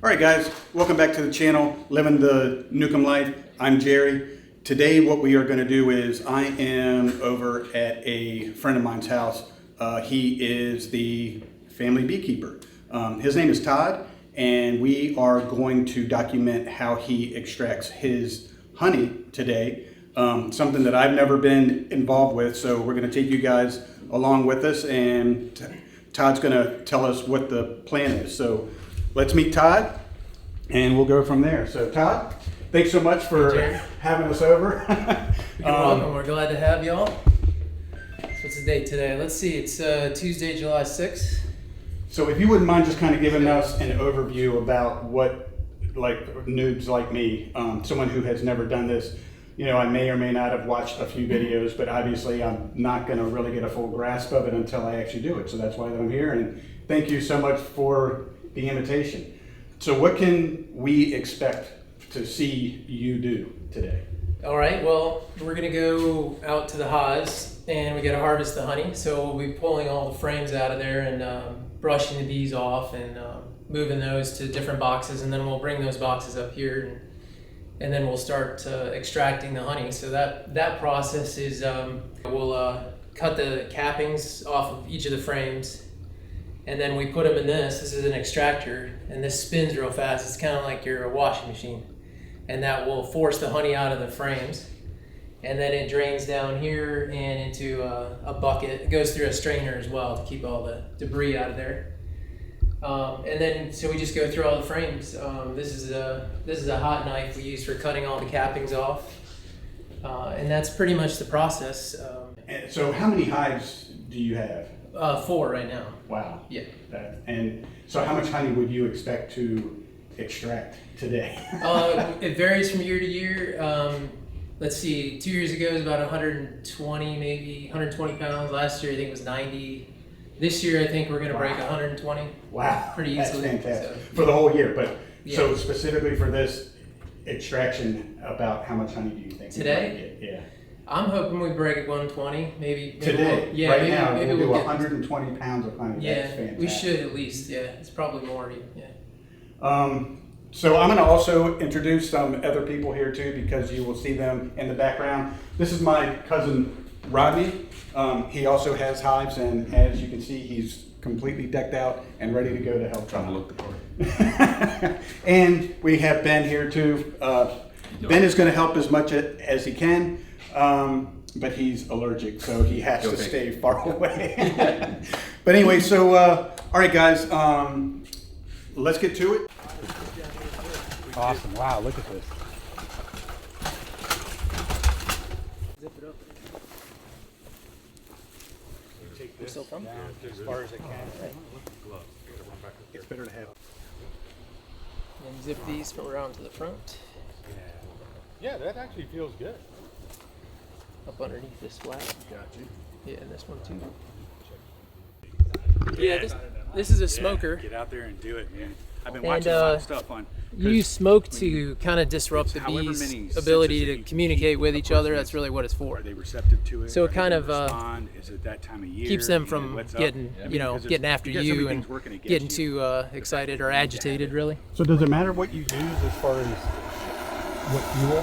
All right, guys, welcome back to the channel, Living the Newcomb Life. I'm Jerry. Today, what we are going to do is I am over at a friend of mine's house. He is the family beekeeper. His name is Todd, and we are going to document how he extracts his honey today. Something that I've never been involved with, so we're going to take you guys along with us, and Todd's going to tell us what the plan is. So let's meet Todd, and we'll go from there. So Todd, thanks so much for having us over. You're welcome. We're glad to have y'all. So what's the date today? Let's see. It's Tuesday, July 6th. So if you wouldn't mind just kind of giving us an overview about what, like, noobs like me, someone who has never done this, you know, I may or may not have watched a few videos, but obviously I'm not going to really get a full grasp of it until I actually do it. So that's why I'm here, and thank you so much for the invitation. So what can we expect to see you do today? All right, well, we're going to go out to the hives, and we got to harvest the honey. So we'll be pulling all the frames out of there and brushing the bees off and moving those to different boxes, and then we'll bring those boxes up here and then we'll start extracting the honey. So that process is we'll cut the cappings off of each of the frames, and then we put them in this. This is an extractor, and this spins real fast. It's kind of like your washing machine, and that will force the honey out of the frames, and then it drains down here and into a bucket. It goes through a strainer as well to keep all the debris out of there. And then, so we just go through all the frames. This is a hot knife we use for cutting all the cappings off, and that's pretty much the process. And so how many hives do you have? 4 right now. Wow. Yeah. And so how much honey would you expect to extract today? It varies from year to year. Let's see, 2 years ago it was about 120, maybe 120 pounds. Last year I think it was 90. This year, I think we're going to break 120. Wow, pretty easily. That's fantastic. So, for the whole year, but yeah. So specifically for this extraction, about how much honey do you think today? Yeah. I'm hoping we break 120, maybe today. We'll, yeah, right maybe, now, maybe we'll do get 120 pounds of honey. Yeah, that's fantastic. we should at least. Yeah, it's probably more. Yeah. So I'm going to also introduce some other people here too, because you will see them in the background. This is my cousin Rodney. He also has hives, and as you can see, he's completely decked out and ready to go to help. Trying to look the part. And we have Ben here too. Ben is going to help as much as he can, but he's allergic, so he has to stay far away. But anyway, so all right, guys, let's get to it. Awesome! Wow, look at this. Zip it up. Take this down as far as I can. It's better to have. And zip these from around to the front. Yeah, that actually feels good. Up underneath this flap. Got you. Yeah, and this one too. Yeah, this is a smoker. Get out there and do it, man. I've been And, watching a lot of stuff on. You use smoke to kind of disrupt the bees' ability to communicate with each other. That's really what it's for. Are they receptive to it? So it kind of is it that time of year? keeps them from getting, getting after you and getting too excited or agitated, really. So does it matter what you use as far as what fuel?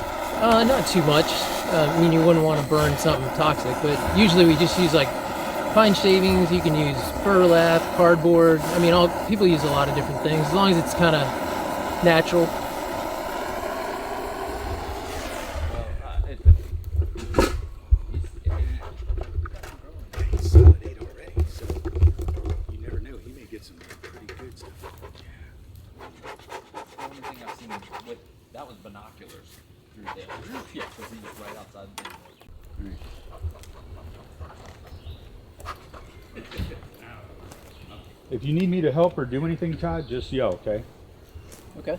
Not too much. I mean, you wouldn't want to burn something toxic, but usually we just use like pine shavings. You can use burlap, cardboard. I mean, people use a lot of different things as long as it's kind of natural. He's solid 8 already, so you never know. He may get some pretty good stuff. The only thing I've seen with that was binoculars through there. Yeah, because he was right outside the window. If you need me to help or do anything, Todd, just yell, okay? Okay.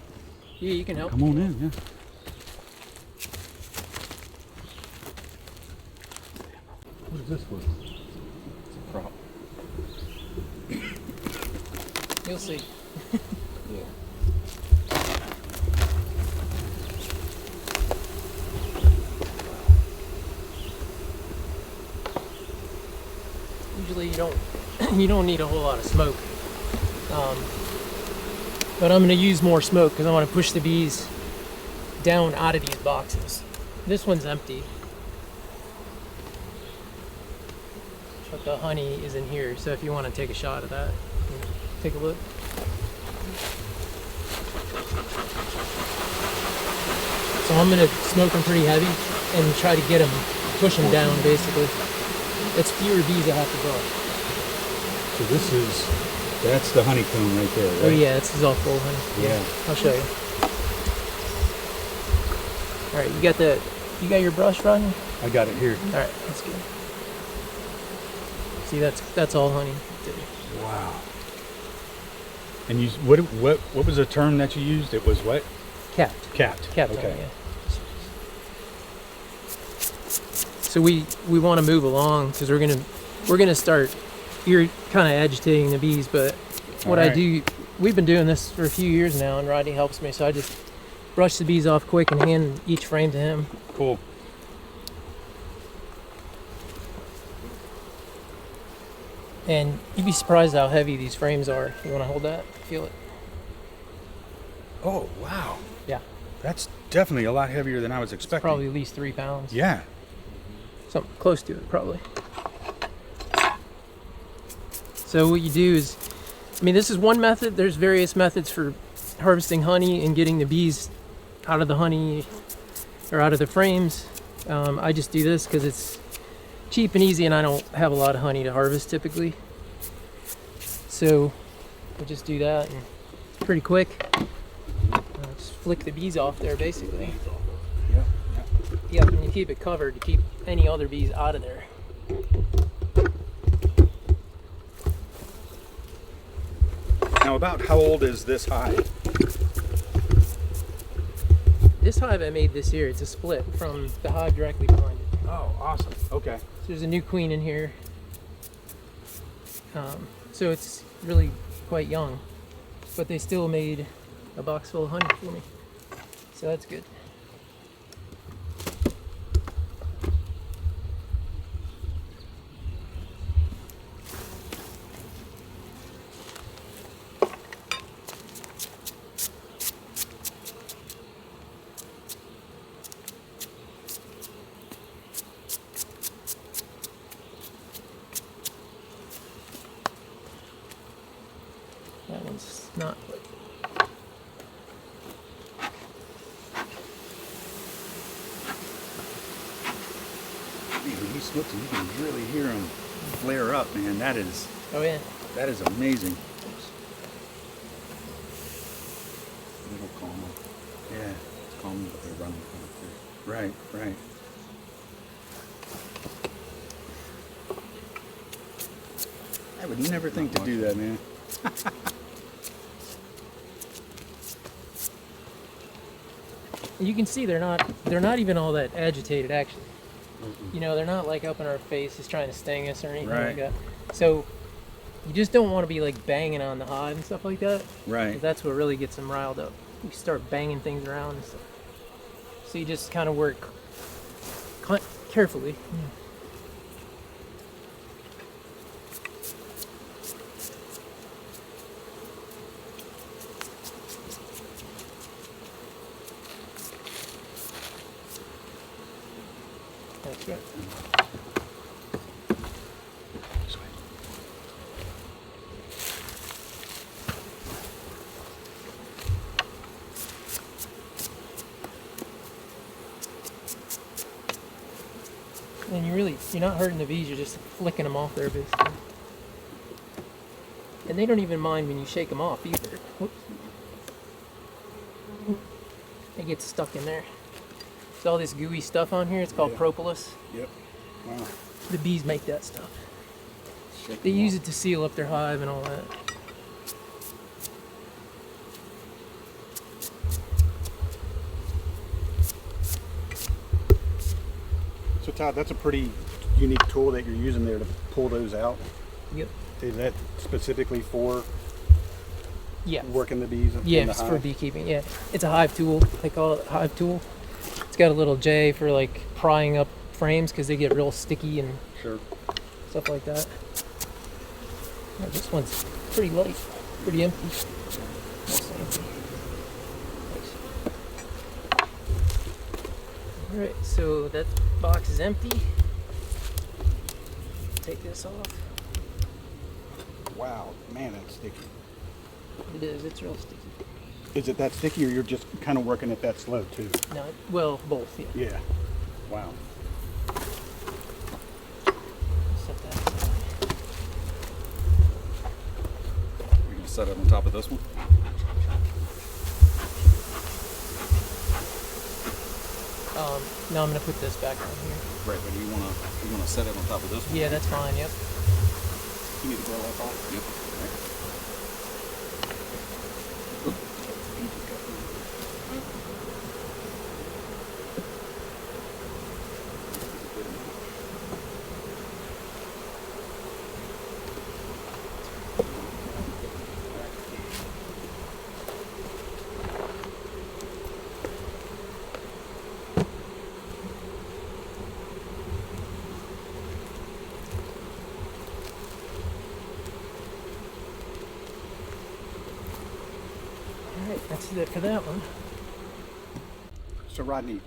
Yeah, you can help. Come on in, yeah. What is this for? It's a prop. You'll see. Yeah. Usually you don't need a whole lot of smoke. But I'm going to use more smoke because I want to push the bees down out of these boxes. This one's empty. But the honey is in here, so if you want to take a shot of that, take a look. So I'm going to smoke them pretty heavy and try to get them, push them down basically. It's fewer bees I have to brush. So that's the honeycomb right there, right? Oh yeah, this is all full honey. Yeah. I'll show you. All right, you got your brush, Rodney? I got it here. All right, that's good. See, that's all honey. Wow. And you, what was the term that you used? It was what? Capped. Capped. Capped Okay. honey, yeah. So we want to move along because we're gonna start. You're kind of agitating the bees, but what I do, we've been doing this for a few years now, and Rodney helps me. So I just brush the bees off quick and hand each frame to him. Cool. And you'd be surprised how heavy these frames are. You want to hold that? Feel it? Oh, wow. Yeah. That's definitely a lot heavier than I was expecting. Probably at least 3 pounds. Yeah. Something close to it, probably. So what you do is, I mean, this is one method. There's various methods for harvesting honey and getting the bees out of the honey or out of the frames. I just do this because it's cheap and easy, and I don't have a lot of honey to harvest typically. So I just do that, and it's pretty quick. Just flick the bees off there, basically. Yeah. Yeah, and you keep it covered to keep any other bees out of there. Now, about how old is this hive? This hive I made this year. It's a split from the hive directly behind it. Oh, awesome. Okay. So there's a new queen in here. So it's really quite young, but they still made a box full of honey for me. So that's good. That one's not quite. When he smokes them, you can really hear them flare up, man. That is Oh yeah. amazing. Little calm. Yeah, it's calm, but they're running kind of quick. Right, right. I would never think to do that, man. You can see they're not even all that agitated actually. You know, they're not like up in our faces trying to sting us or anything like Right. that. So you just don't want to be like banging on the hive and stuff like that. Right. That's what really gets them riled up. You start banging things around and stuff. So you just kind of work carefully. That's right. This way. And you're not hurting the bees, you're just flicking them off there basically. And they don't even mind when you shake them off either. Whoops. They get stuck in there. There's all this gooey stuff on here, it's called Yeah. propolis. Yep. Wow. The bees make that stuff. Shake They them use off. it to seal up their hive and all that. So Todd, that's a pretty unique tool that you're using there to pull those out. Yep. Is that specifically for Yeah. working the bees in Yeah, the it's for hive? beekeeping. Yeah, it's a hive tool. They call it a hive tool. It's got a little J for like prying up frames because they get real sticky and Sure. stuff like that. Yeah, this one's pretty light, pretty empty. Let's see. Alright, so that box is empty. Take this off. Wow, man, that's sticky. It is, it's real sticky. Is it that sticky, or you're just kind of working it that slow too? No, well, both, yeah. Yeah. Wow. Set that aside. We're gonna set it on top of this one. Now I'm gonna put this back on here. Right, but you wanna set it on top of this one? Yeah, that's fine, yep. You need to blow that off? Yep. Alright, that's it for that one. So Rodney,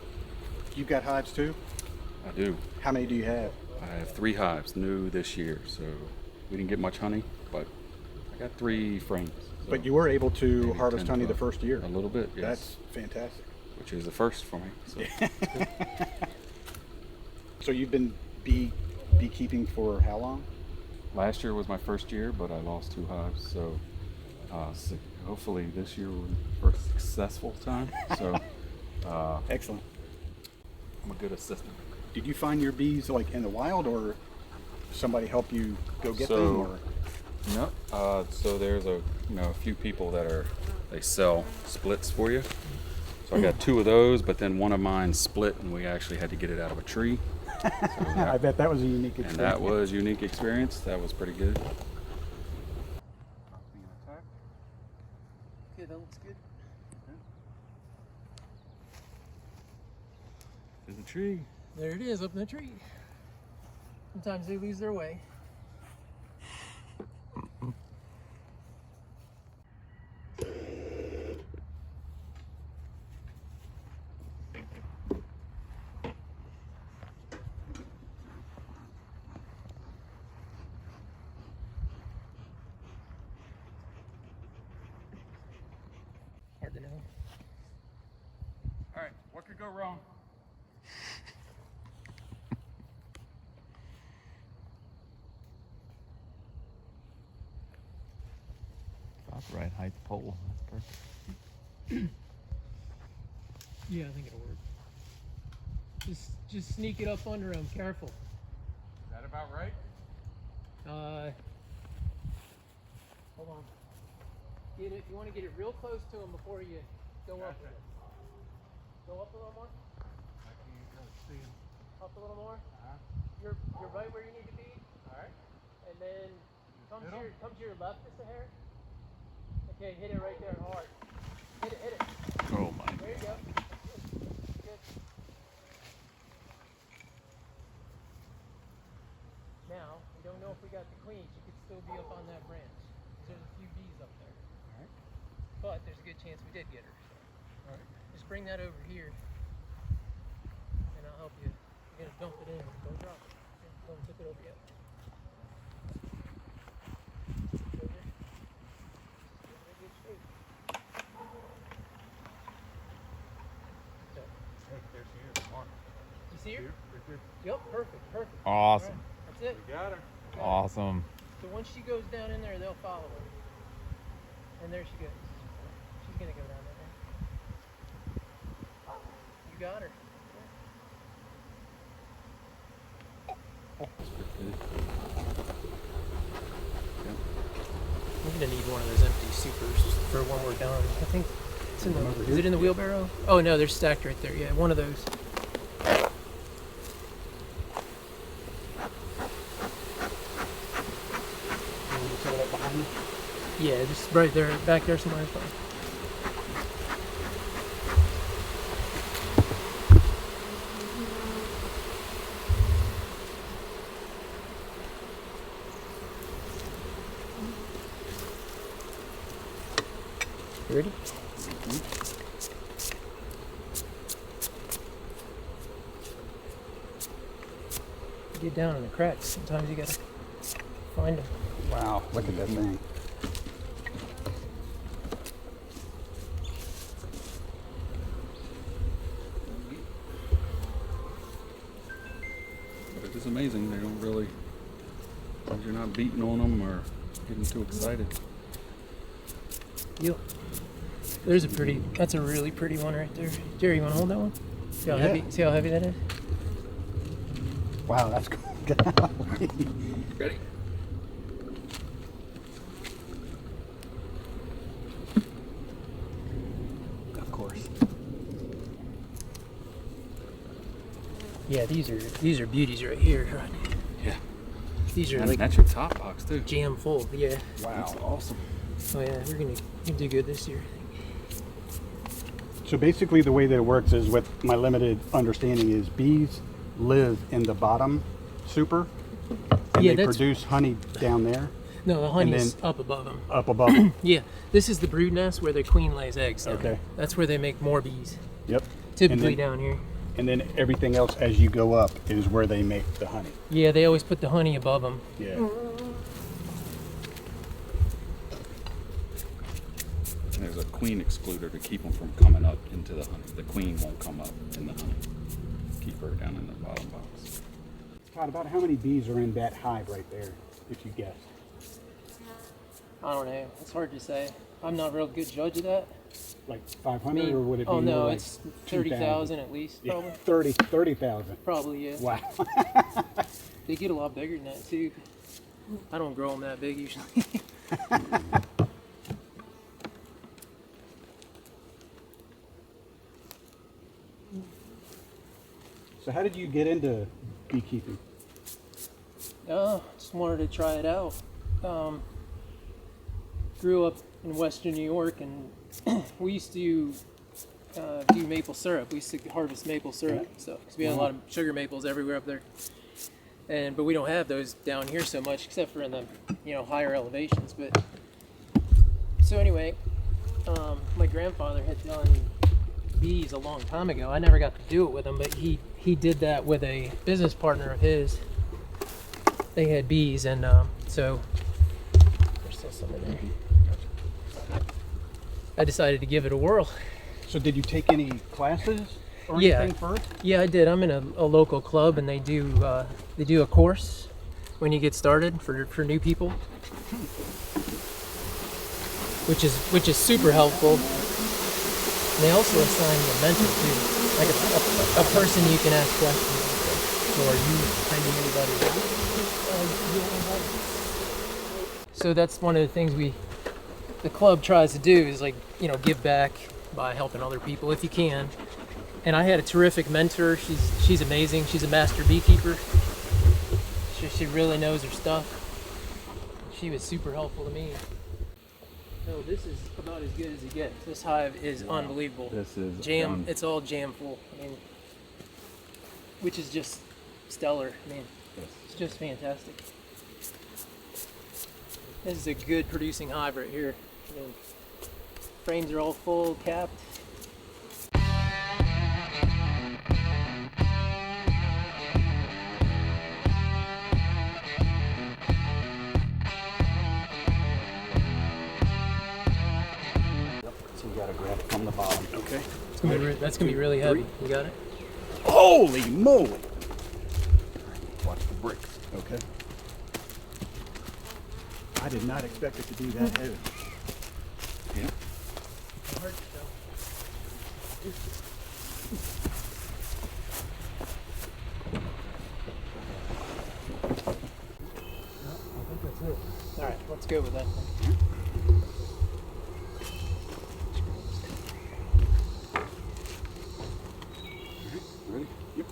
you've got hives too? I do. How many do you have? I have 3 hives new this year, so we didn't get much honey, but I got 3 frames. So But you were able to maybe harvest 10, honey the 12. first year. A little bit, yes. That's fantastic. Which is the first for me. So. So you've been beekeeping for how long? Last year was my first year, but I lost 2 hives, so hopefully this year will be a successful time. So Excellent. I'm a good assistant. Did you find your bees like in the wild, or somebody help you go get So- them? Or? No, so there's a few people that they sell splits for you. So I got 2 of those, but then one of mine split, and we actually had to get it out of a tree. So I bet that was a unique experience. and that was a unique experience. That was pretty good. Okay, that looks good. There's a tree. There it is, up in the tree. Sometimes they lose their way. Hard to know. All right, what could go wrong? That's right, height pole. That's perfect. Yeah, I think it'll work. Just sneak it up under him. Careful. Is that about right? Hold on. Get it. You want to get it real close to him before you go up with it. Go up a little more. I can't really see him. Up a little more. You're right where you need to be. All right. And then come hit to your left just a hair. Okay, hit it right there hard. Hit it. Oh my. There you go. Good. Now, we don't know if we got the queens. You could still be up on that branch. There's a few bees up there. Alright. But there's a good chance we did get her. So. Alright. Just bring that over here. And I'll help you. You're gonna dump it in. Don't drop it. Don't tip it over yet. Over. Just give it a good shake. So, Hey, there she is. Mark. you see her? Right there. Yep, perfect. Awesome. Alright, that's it. We got her. Awesome. So once she goes down in there, they'll follow her. And there she goes. She's gonna go down there. You got her. We're gonna need one of those empty supers for when we're done. I think it's in the. Is it in the wheelbarrow? Oh no, they're stacked right there. Yeah, one of those. Yeah, just right there, back there somewhere. Fine. You ready? Get down in the cracks. Sometimes you gotta find them. Wow, look at that thing. But it is amazing. They don't really, you're not beating on them or getting too excited. Yep. There's a pretty. That's a really pretty one right there. Jerry, you want to hold that one? See how heavy? See how heavy that is? Wow, that's cool. Ready? Of course. Yeah, these are beauties right here. Right? Yeah. These are And like that's your top box too. jam full. Yeah. Wow. That's awesome. Oh yeah, we're gonna do good this year. So basically the way that it works is, with my limited understanding, is bees live in the bottom super, and Yeah, they that's- produce honey down there No, the honey's then- up above them. up above them. Yeah, this is the brood nest where the queen lays eggs. Down Okay. there. That's where they make more bees. Yep. Typically and then, down here. and then everything else as you go up is where they make the honey. Yeah, they always put the honey above them. Yeah. And there's a queen excluder to keep them from coming up into the honey. The queen won't come up in the honey. Keep her down in the bottom box. Todd, about how many bees are in that hive right there, if you guess? I don't know. It's hard to say. I'm not a real good judge of that. Like 500, or would it be oh no, more like it's 2,000? 30,000 at least, Yeah, probably. 30,000. Probably, yeah. Wow. They get a lot bigger than that too. I don't grow them that big usually. So how did you get into beekeeping? Just wanted to try it out. Grew up in Western New York, and we used to do maple syrup. We used to harvest maple syrup and stuff because we had a lot of sugar maples everywhere up there. But we don't have those down here so much, except for in the higher elevations. But so anyway, my grandfather had done bees a long time ago. I never got to do it with him, but he did that with a business partner of his. They had bees, and so there's still some in there. I decided to give it a whirl. So did you take any classes or Yeah. anything first? Yeah, I did. I'm in a local club, and they do a course when you get started for new people, which is super helpful. And they also assign you a mentor too, like a person you can ask questions with. So are you finding anybody? So that's one of the things the club tries to do is give back by helping other people if you can. And I had a terrific mentor. She's amazing. She's a master beekeeper. She really knows her stuff. She was super helpful to me. No, this is about as good as it gets. This hive is unbelievable. This is jam. It's all jam full. I mean, which is just stellar. I mean, it's just fantastic. This is a good producing hive right here. I mean, frames are all full, capped. So you gotta grab it from the bottom. Okay. That's gonna be really heavy. You got it? Holy moly! Watch the bricks. Okay. I did not expect it to be that heavy. Yeah. All right, let's go with that. Ready? Yep.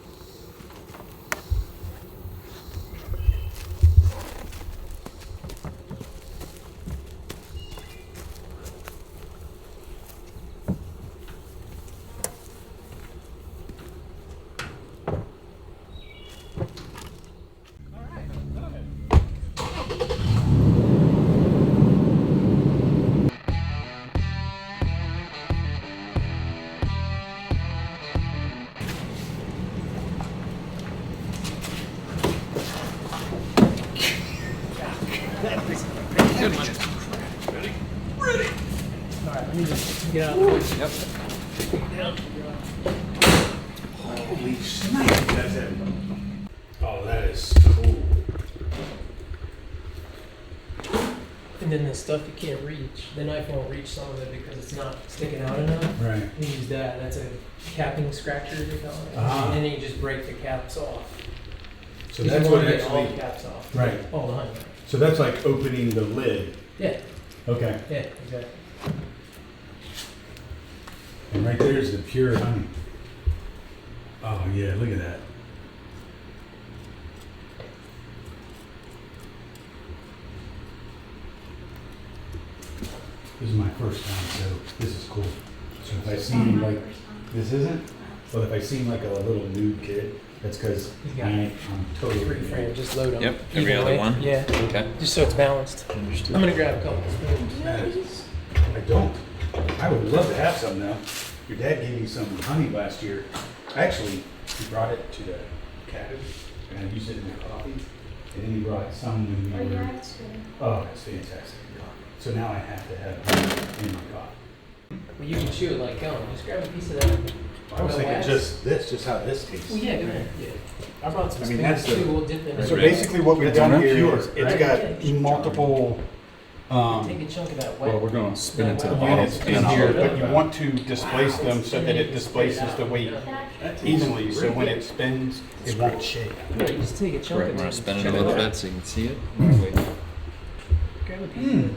right, let me just get out of the way. Yep. Holy snipe, that's it. Oh, that is cool. And then the stuff you can't reach, the knife won't reach some of it because it's not sticking out enough. Right. You use that. That's a capping scratcher, they call it. Ah. And then you just break the caps off. So 'Cause that's you what want to get all the actually, caps off. right. All the honey. So that's like opening the lid. Yeah, Okay. yeah, exactly. And right there is the pure honey. Oh yeah, look at that. This is my first time, so this is cool. So if I seem like this isn't, but if I seem like a little nude kid, that's because I'm totally Free frame, just load them. Yep, every Either other way. one? Yeah, Okay. just so it's balanced. I'm gonna grab a couple spoons. I don't. I would love to have some though. Your dad gave me some honey last year. Actually, he brought it to the cabin and I used it in my coffee. And then he brought some when we were. Oh, it's fantastic. So now I have to have honey in my coffee. Well, you can chew it like gum. Just grab a piece of that. I was thinking just this, just how this tastes. Well, yeah, go ahead. Yeah. I brought some I mean, spoons that's the- too. We'll dip in. So it. basically what we've It's done not here pure, is it's right? got Yeah. multiple Take a chunk of that wet. Well, we're gonna spin it to the that bottom. units wet- in and here, I'll- but you want to displace them so that it displaces the weight evenly, so when it spins, it won't shake. Yeah, you just take a chunk Right. of I'm it. gonna spin it a little bit so you can see it. Grab a piece of it.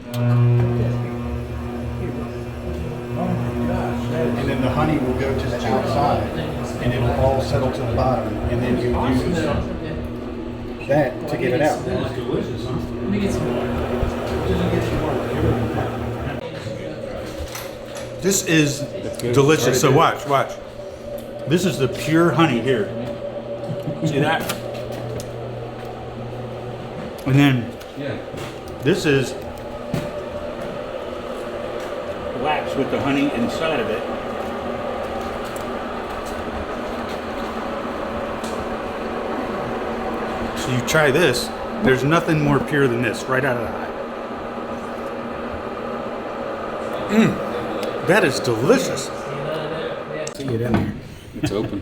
And then the honey will go to the outside, and it'll all settle to the bottom, and then you use that to get it out. Let me get some more. This is delicious, so watch. This is the pure honey here. See that? And then this is wax with the honey inside of it. So you try this, there's nothing more pure than this, right out of the hive. That is delicious. See it in there. It's open.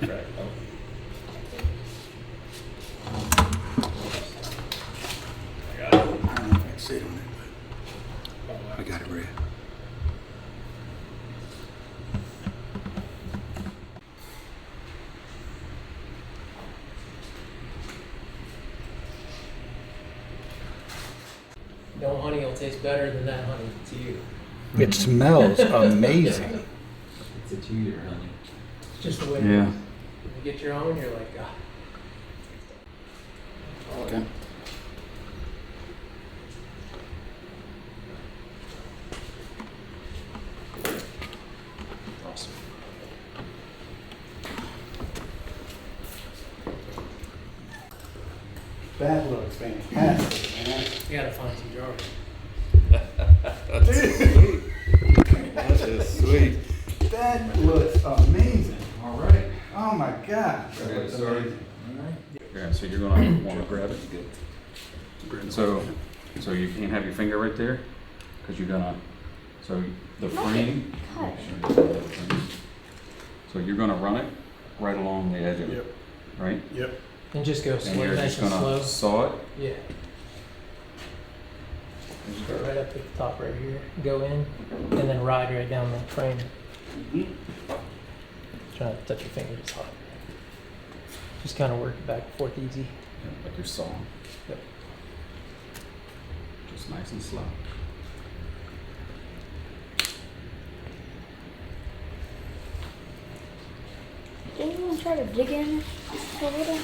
I don't know if I can sit on it, but I got it ready. No honey will taste better than that honey to you. It smells amazing. It's a 2-year honey. It's just the way Yeah. it is. You get your own, you're like, ah. Okay. Awesome. That looks fantastic, man. You gotta find some jars. That is sweet. That looks amazing. All right. Oh my gosh. That looks amazing. Yeah, so you're gonna want to grab it. So you can't have your finger right there, because you're gonna. So the frame. So you're gonna run it right along the edge of it, Yep. right? Yep. And just go And slow, you're nice just and gonna slow. saw it. Yeah. Start right up at the top right here. Go in, and then ride right down the frame. Try not to touch your finger, it's hot. Just kind of work it back and forth easy. Like you're sawing. Yep. Just nice and slow. Did anyone try to dig in a little?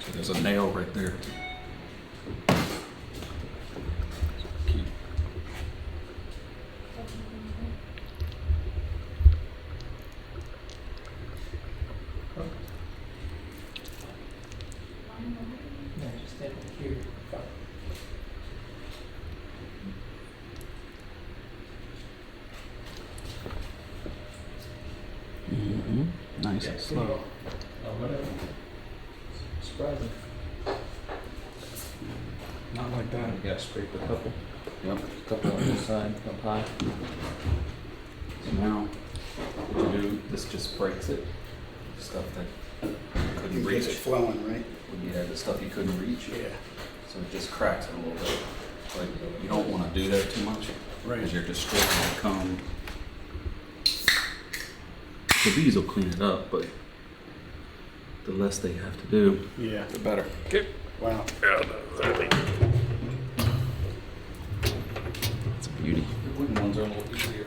So there's a nail right there. Key. Yeah, just step in here. Nice and slow. Surprising. Not like that. You gotta scrape a couple. Yep. A couple on this side, up high. So now, what you do, this just breaks it. Stuff that you couldn't Gets it reach. flowing, right? Yeah, the stuff you couldn't reach. Yeah. So it just cracks it a little bit. But you don't want to do that too much. Right. Because you're destroying the comb. The bees will clean it up, but the less they have to do, Yeah. the better. Okay. Wow. It's a beauty. The wooden ones are a little easier.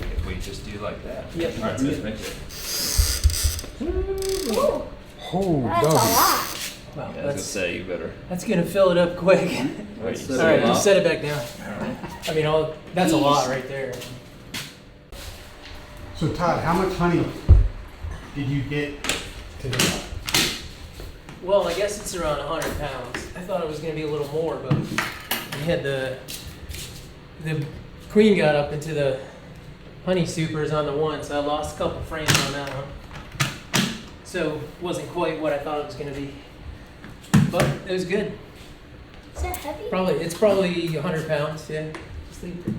If we just do like that. Yep. All right, just make it. Ooh, Oh, that's a lot. Wow, I was gonna that's say you better. gonna fill it up quick. Right, All right, just set it back down. I mean, that's a lot right there. So Todd, how much honey did you get today? Well, I guess it's around 100 pounds. I thought it was gonna be a little more, but we had the queen got up into the honey supers on the one, so I lost a couple frames on that one. So it wasn't quite what I thought it was gonna be, but it was good. Is that heavy? It's probably 100 pounds. Yeah. Just leave it.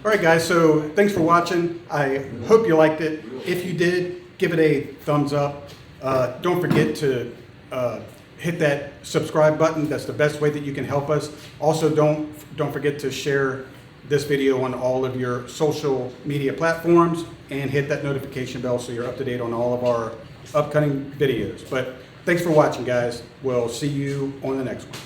All right, guys, so thanks for watching. I hope you liked it. If you did, give it a thumbs up. Don't forget to hit that subscribe button. That's the best way that you can help us. Also, don't forget to share this video on all of your social media platforms and hit that notification bell so you're up to date on all of our upcoming videos. But thanks for watching, guys. We'll see you on the next one.